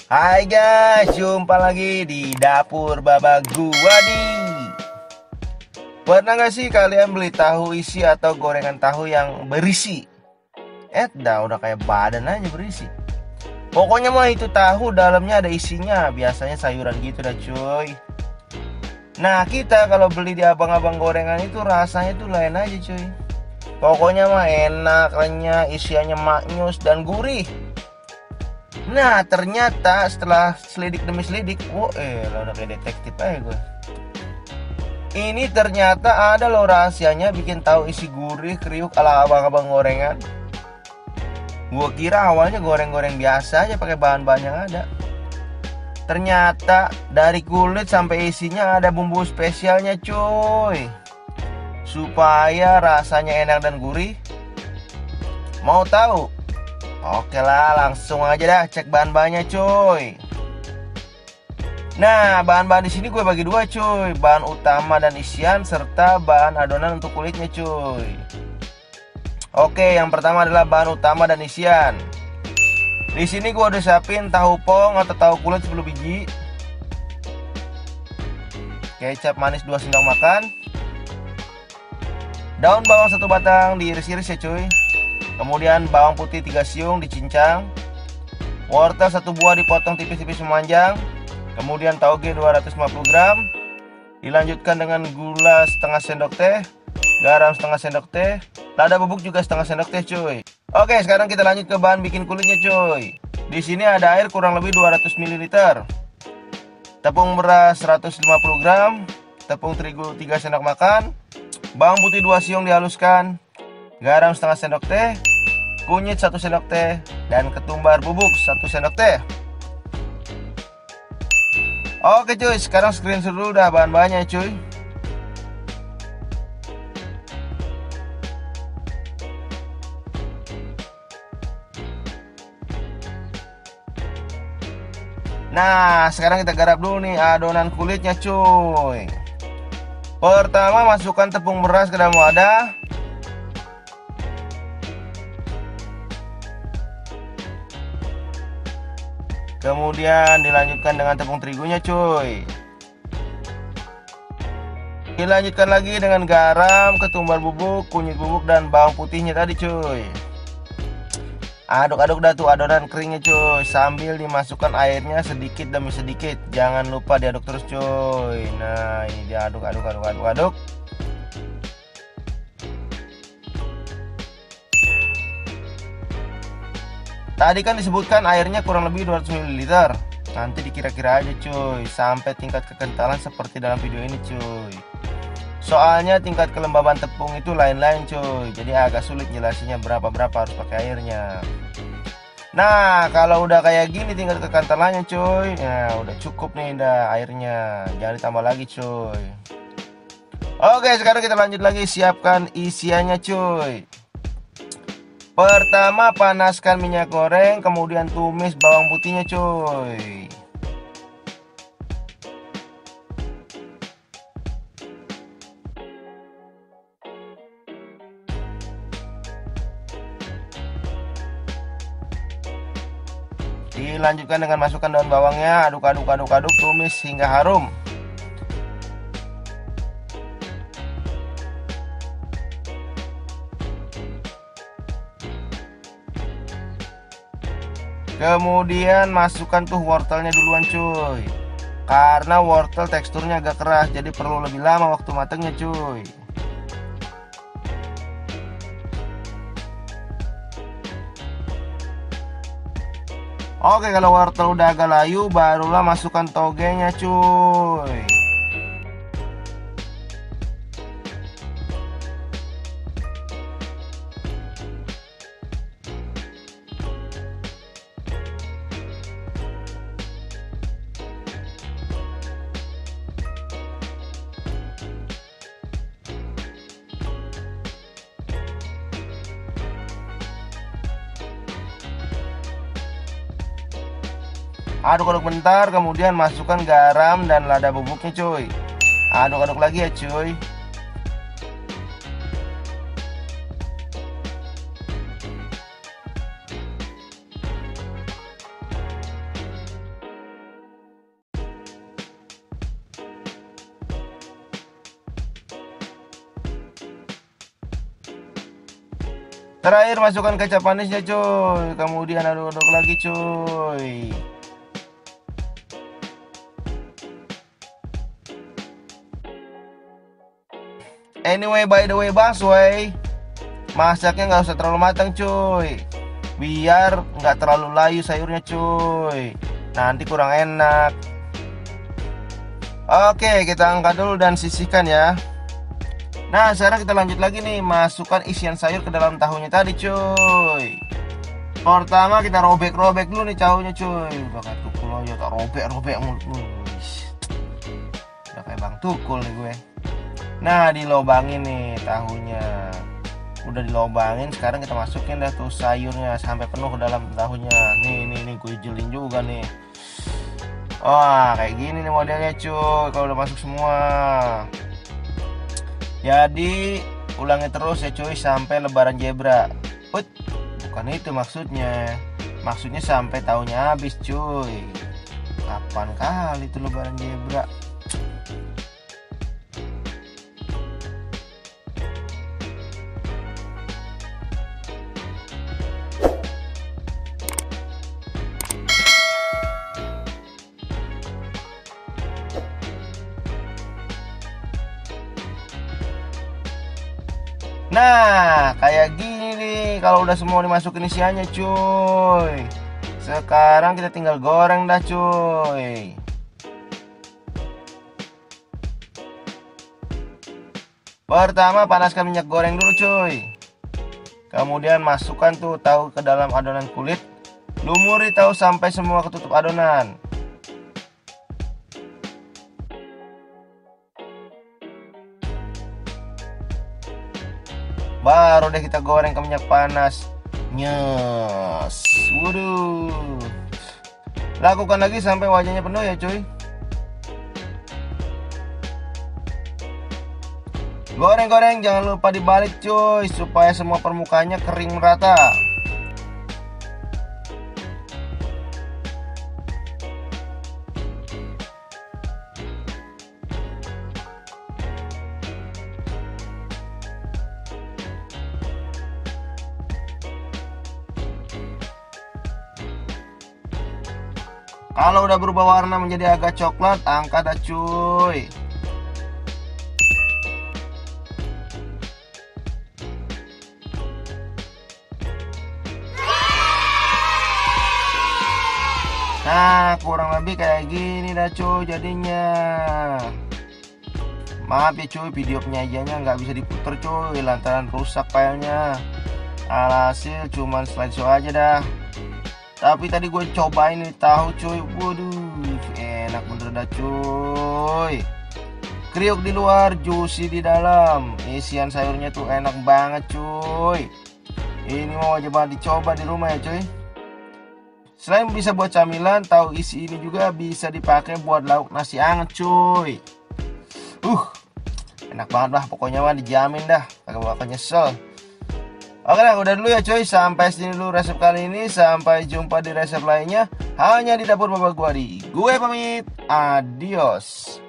Hai guys, jumpa lagi di dapur Baba gua nih. Pernah gak sih kalian beli tahu isi atau gorengan tahu yang berisi? Udah kayak badan aja berisi. Pokoknya mah itu tahu dalamnya ada isinya, biasanya sayuran gitu dah cuy. Nah kita kalau beli di abang-abang gorengan itu rasanya tuh lain aja cuy. Pokoknya mah enak, renyah, isiannya maknyus dan gurih. Nah ternyata setelah selidik demi selidik, udah kayak detektif aja gue. Ini ternyata ada loh rahasianya bikin tahu isi gurih kriuk ala abang-abang gorengan. Gue kira awalnya goreng-goreng biasa aja pakai bahan-bahan yang ada. Ternyata dari kulit sampai isinya ada bumbu spesialnya cuy, supaya rasanya enak dan gurih. Mau tahu? Oke lah, langsung aja dah cek bahan-bahannya cuy. Nah, bahan-bahan di sini gue bagi dua cuy, bahan utama dan isian serta bahan adonan untuk kulitnya cuy. Oke, yang pertama adalah bahan utama dan isian. Di sini gue udah siapin tahu pong atau tahu kulit 10 biji, kecap manis 2 sendok makan, daun bawang 1 batang diiris-iris ya cuy. Kemudian bawang putih 3 siung dicincang, wortel 1 buah dipotong tipis-tipis memanjang. Kemudian tauge 250 gram. Dilanjutkan dengan gula setengah sendok teh, garam setengah sendok teh, lada bubuk juga setengah sendok teh cuy. Oke, sekarang kita lanjut ke bahan bikin kulitnya cuy. Di sini ada air kurang lebih 200 ml, tepung beras 150 gram, tepung terigu 3 sendok makan, bawang putih 2 siung dihaluskan, garam setengah sendok teh, kunyit 1 sendok teh, dan ketumbar bubuk 1 sendok teh. Oke cuy, sekarang screenshot dulu dah bahan-bahannya cuy. Nah, sekarang kita garap dulu nih adonan kulitnya cuy. Pertama masukkan tepung beras ke dalam wadah. Kemudian dilanjutkan dengan tepung terigunya cuy. Dilanjutkan lagi dengan garam, ketumbar bubuk, kunyit bubuk, dan bawang putihnya tadi cuy. Aduk-aduk dah tuh adonan keringnya cuy, sambil dimasukkan airnya sedikit demi sedikit. Jangan lupa diaduk terus cuy. Nah ini diaduk, aduk. Tadi kan disebutkan airnya kurang lebih 200 ml. Nanti dikira-kira aja cuy, sampai tingkat kekentalan seperti dalam video ini cuy. Soalnya tingkat kelembaban tepung itu lain-lain cuy, jadi agak sulit jelasinnya berapa-berapa harus pakai airnya. Nah kalau udah kayak gini tingkat kekentalannya cuy, nah udah cukup nih dah airnya, jangan ditambah lagi cuy. Oke, sekarang kita lanjut lagi, siapkan isiannya cuy. Pertama panaskan minyak goreng, kemudian tumis bawang putihnya cuy. Dilanjutkan dengan masukkan daun bawangnya, aduk, tumis hingga harum. Kemudian masukkan tuh wortelnya duluan cuy, karena wortel teksturnya agak keras, jadi perlu lebih lama waktu matangnya cuy. Oke, kalau wortel udah agak layu, barulah masukkan togenya cuy. Aduk-aduk bentar, kemudian masukkan garam dan lada bubuknya cuy. Aduk-aduk lagi ya cuy. Terakhir masukkan kecap manisnya cuy. Kemudian aduk-aduk lagi cuy. Anyway, by the way Bang Sway, masaknya nggak usah terlalu matang cuy, biar nggak terlalu layu sayurnya cuy, nanti kurang enak. Oke, kita angkat dulu dan sisihkan ya. Nah, sekarang kita lanjut lagi nih, masukkan isian sayur ke dalam tahunya tadi cuy. Pertama kita robek-robek dulu nih tahunya cuy. Udah kayak tukul aja, tak robek-robek mulu. Udah kayak Bang Tukul nih gue. Nah, dilobangin nih tahunya. Udah dilobangin, sekarang kita masukin dah tuh sayurnya sampai penuh ke dalam tahunya. Nih gue jelin juga nih. Wah, kayak gini nih modelnya cuy kalau udah masuk semua. Jadi ulangi terus ya cuy sampai lebaran zebra. Bukan itu maksudnya. Maksudnya sampai tahunnya habis cuy. Kapan kali itu lebaran zebra? Nah, kayak gini nih kalau udah semua dimasukin isiannya cuy. Sekarang kita tinggal goreng dah cuy. Pertama panaskan minyak goreng dulu cuy. Kemudian masukkan tuh tahu ke dalam adonan kulit. Lumuri tahu sampai semua ketutup adonan. Baru deh kita goreng ke minyak panas. Nyes. Waduh. Lakukan lagi sampai wajahnya penuh ya cuy. Goreng-goreng jangan lupa dibalik cuy, supaya semua permukaannya kering merata. Kalau udah berubah warna menjadi agak coklat, angkat dah cuy. Nah, kurang lebih kayak gini dah cuy jadinya. Maaf ya cuy, video penyajiannya nggak bisa diputer cuy, lantaran rusak filenya. Alhasil cuman slideshow aja dah. Tapi tadi gue cobain nih tahu cuy, waduh, enak bener dah cuy. Kriuk di luar, juicy di dalam. Isian sayurnya tuh enak banget cuy. Ini mau wajib banget dicoba di rumah ya cuy. Selain bisa buat camilan, tahu isi ini juga bisa dipakai buat lauk nasi anget cuy. Enak banget lah, pokoknya mah dijamin dah, kagak bakal nyesel. Oke lah, udah dulu ya cuy, sampai sini dulu resep kali ini. Sampai jumpa di resep lainnya hanya di dapur Bapak Guadi. Gue pamit, adios.